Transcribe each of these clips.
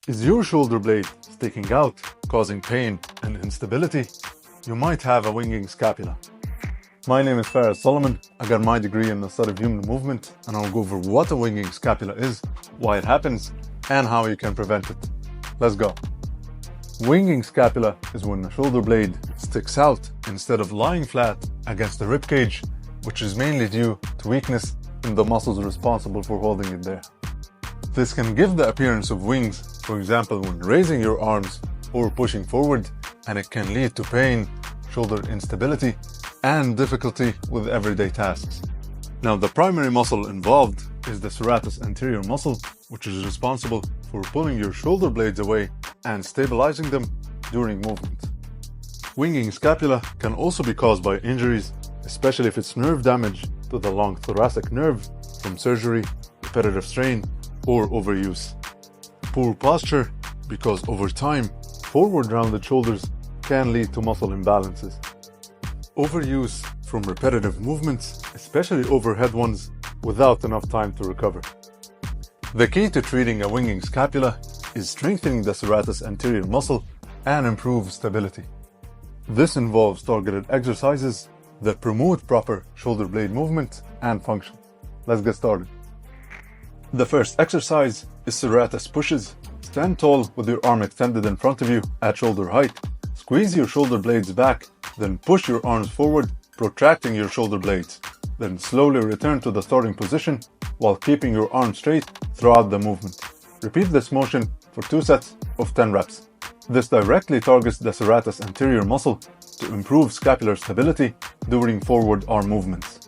Is your shoulder blade sticking out, causing pain and instability? You might have a winging scapula. My name is Serratus Solomon. I got my degree in the study of human movement, and I'll go over what a winging scapula is, why it happens, and how you can prevent it. Let's go. Winging scapula is when the shoulder blade sticks out instead of lying flat against the ribcage, which is mainly due to weakness in the muscles responsible for holding it there. This can give the appearance of wings, for example when raising your arms or pushing forward, and it can lead to pain, shoulder instability, and difficulty with everyday tasks. Now, the primary muscle involved is the serratus anterior muscle, which is responsible for pulling your shoulder blades away and stabilizing them during movement. Winging scapula can also be caused by injuries, especially if it's nerve damage to the long thoracic nerve from surgery, repetitive strain, or overuse. Poor posture, because over time, forward rounded shoulders can lead to muscle imbalances. Overuse from repetitive movements, especially overhead ones, without enough time to recover. The key to treating a winging scapula is strengthening the serratus anterior muscle and improve stability. This involves targeted exercises that promote proper shoulder blade movement and function. Let's get started. The first exercise is Serratus Pushes. Stand tall with your arm extended in front of you at shoulder height. Squeeze your shoulder blades back, then push your arms forward, protracting your shoulder blades. Then slowly return to the starting position while keeping your arms straight throughout the movement. Repeat this motion for 2 sets of 10 reps. This directly targets the serratus anterior muscle to improve scapular stability during forward arm movements.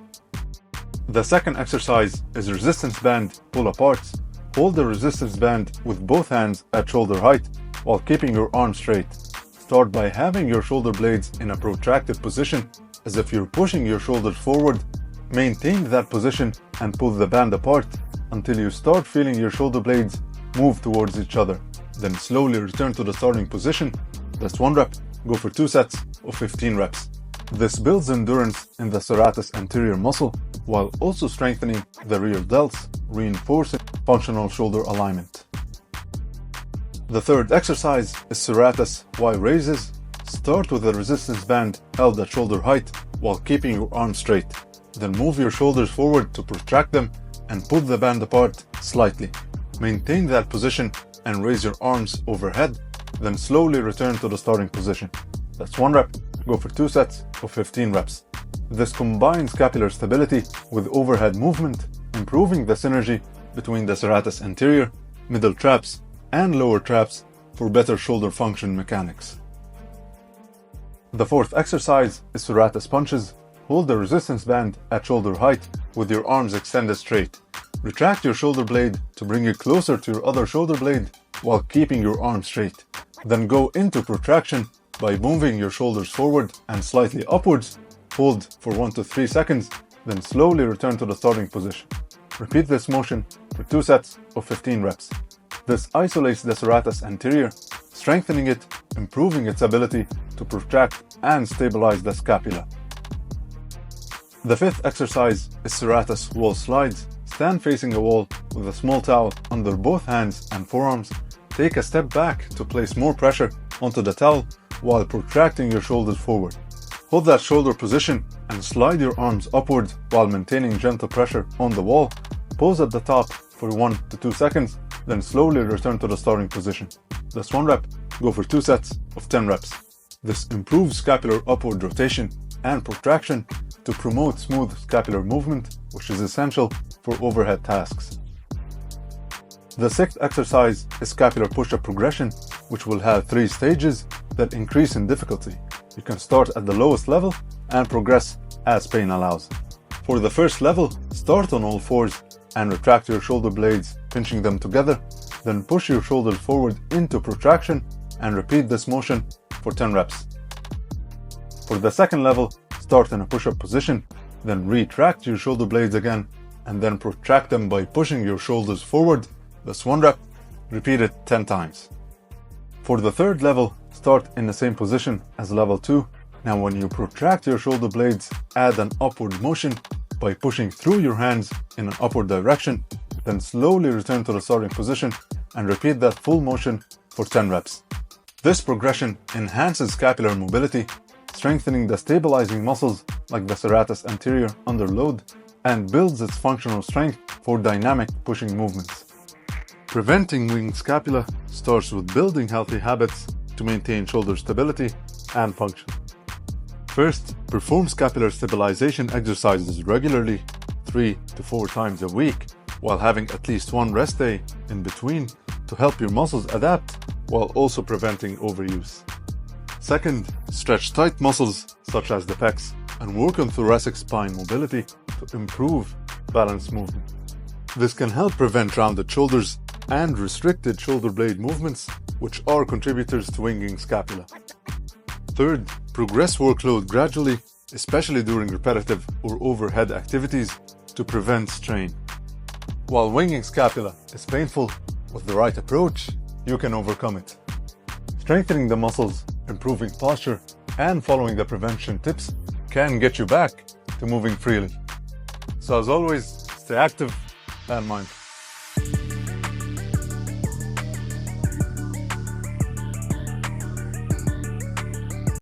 The second exercise is resistance band pull-aparts. Hold the resistance band with both hands at shoulder height while keeping your arms straight. Start by having your shoulder blades in a protracted position as if you're pushing your shoulders forward. Maintain that position and pull the band apart until you start feeling your shoulder blades move towards each other. Then slowly return to the starting position. That's 1 rep. Go for 2 sets of 15 reps. This builds endurance in the serratus anterior muscle while also strengthening the rear delts, reinforcing functional shoulder alignment. The third exercise is Serratus Y raises. Start with the resistance band held at shoulder height while keeping your arms straight. Then move your shoulders forward to protract them and pull the band apart slightly. Maintain that position and raise your arms overhead, then slowly return to the starting position. That's 1 rep. Go for 2 sets of 15 reps. This combines scapular stability with overhead movement, improving the synergy between the serratus anterior, middle traps, and lower traps for better shoulder function mechanics. The fourth exercise is Serratus Punches. Hold the resistance band at shoulder height with your arms extended straight. Retract your shoulder blade to bring it closer to your other shoulder blade while keeping your arms straight. Then go into protraction by moving your shoulders forward and slightly upwards. Hold for 1 to 3 seconds, then slowly return to the starting position. Repeat this motion for 2 sets of 15 reps. This isolates the serratus anterior, strengthening it, improving its ability to protract and stabilize the scapula. The fifth exercise is Serratus wall slides. Stand facing a wall with a small towel under both hands and forearms. Take a step back to place more pressure onto the towel while protracting your shoulders forward. Hold that shoulder position and slide your arms upward while maintaining gentle pressure on the wall. Pause at the top for 1 to 2 seconds, then slowly return to the starting position. That's 1 rep. Go for 2 sets of 10 reps. This improves scapular upward rotation and protraction to promote smooth scapular movement, which is essential for overhead tasks. The sixth exercise is scapular push-up progression, which will have 3 stages that increase in difficulty. You can start at the lowest level and progress as pain allows. For the first level, start on all fours and retract your shoulder blades, pinching them together. Then push your shoulders forward into protraction and repeat this motion for 10 reps. For the second level, start in a push-up position, then retract your shoulder blades again, and then protract them by pushing your shoulders forward. That's 1 rep. Repeat it 10 times. For the third level, start in the same position as level 2. Now when you protract your shoulder blades, add an upward motion by pushing through your hands in an upward direction, then slowly return to the starting position and repeat that full motion for 10 reps. This progression enhances scapular mobility, strengthening the stabilizing muscles like the serratus anterior under load, and builds its functional strength for dynamic pushing movements. Preventing winged scapula starts with building healthy habits to maintain shoulder stability and function. First, perform scapular stabilization exercises regularly, 3 to 4 times a week, while having at least one rest day in between to help your muscles adapt while also preventing overuse. Second, stretch tight muscles such as the pecs and work on thoracic spine mobility to improve balance movement. This can help prevent rounded shoulders and restricted shoulder blade movements, which are contributors to winging scapula. Third, progress workload gradually, especially during repetitive or overhead activities, to prevent strain. While winging scapula is painful, with the right approach, you can overcome it. Strengthening the muscles, improving posture, and following the prevention tips can get you back to moving freely. So as always, stay active and mindful.